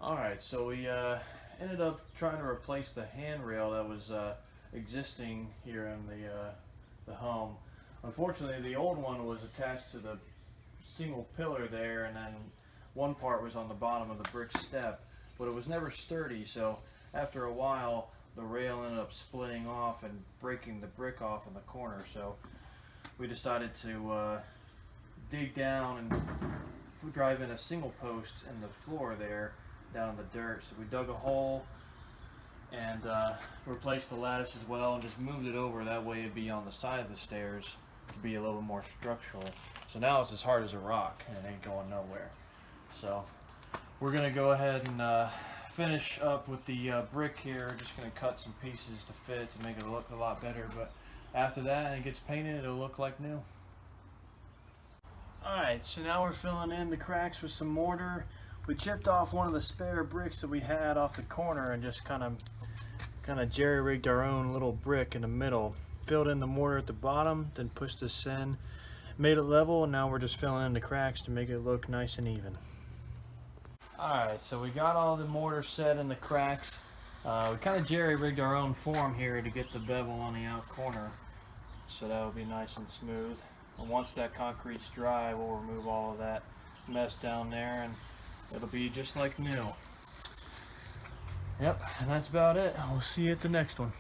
Alright, so we ended up trying to replace the handrail that was existing here in the home. Unfortunately, the old one was attached to the single pillar there, and then one part was on the bottom of the brick step, but it was never sturdy, so after a while the rail ended up splitting off and breaking the brick off in the corner. So we decided to dig down and drive in a single post in the floor there down in the dirt. So we dug a hole and replaced the lattice as well and just moved it over. That way it'd be on the side of the stairs to be a little more structural. So now it's as hard as a rock and it ain't going nowhere. So we're gonna go ahead and finish up with the brick here. Just gonna cut some pieces to fit to make it look a lot better, but after that and it gets painted, it'll look like new. Alright, so now we're filling in the cracks with some mortar. We chipped off one of the spare bricks that we had off the corner and just kind of jerry-rigged our own little brick in the middle. Filled in the mortar at the bottom, then pushed this in, made it level, and now we're just filling in the cracks to make it look nice and even. Alright, so we got all the mortar set in the cracks. We kind of jerry-rigged our own form here to get the bevel on the out corner, so that will be nice and smooth. And once that concrete's dry, we'll remove all of that mess down there and it'll be just like new. Yep, and that's about it. We'll see you at the next one.